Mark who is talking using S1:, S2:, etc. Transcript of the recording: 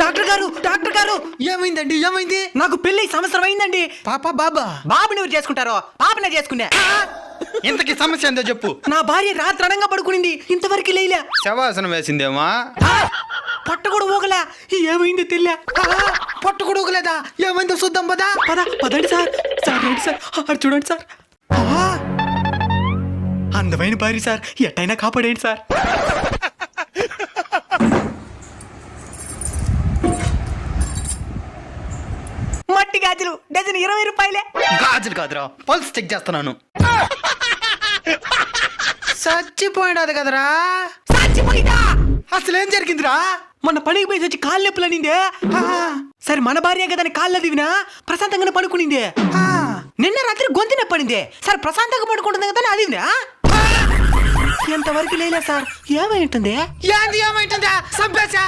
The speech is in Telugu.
S1: డాక్టర్ గారు
S2: ఏమైందండి? ఏమైంది?
S1: నాకు పెళ్లి సంవత్సరం అయిందండి.
S2: పాప బాబా?
S1: బాబుని ఎవరు చేసుకుంటారో పాపనే చేసుకున్నా.
S2: ఇంతకి సమస్య ఏందో చెప్పు.
S1: నా భార్య రాత్రణంగా పడుకునింది, ఇంతవరకు లేలే.
S2: శవాసనం వేసిందేమా?
S1: పొట్ట కూడా ఊగలే. ఏమైందో తెలియ.
S2: పొట్టు కూడా ఊగలేదా? ఏమైందో చూద్దాం పదా.
S1: పదండి సార్. రండి సార్, అటు చూడండి సార్. అందమైన భార్య సార్, ఎట్టయినా కాపాడేయండి సార్. మట్టి గాజులు డజన్ 20 రూపాయలే.
S2: గాజులు కాదురా, పల్స్ చెక్ చేస్తున్నాను. చచ్చిపోయినది కదరా.
S1: చచ్చిపోయిందా?
S2: అసలేం జరిగిందిరా?
S1: మొన్న పనికి పోయి వచ్చి కాళ్ళు నొప్పులు అనిందే. సరే మన భార్య కదా కాళ్ళు దివినా ప్రశాంతంగానే పడుకునింది. నిన్న రాత్రి గొంతు నొప్పనింది. సరే ప్రశాంతంగా పడుకుంటుంది కదా అది ఎంతవరకు లేలే సార్. ఏమై ఉంటుంది?
S2: ఏంది ఏమైంటుందా? సంపేశా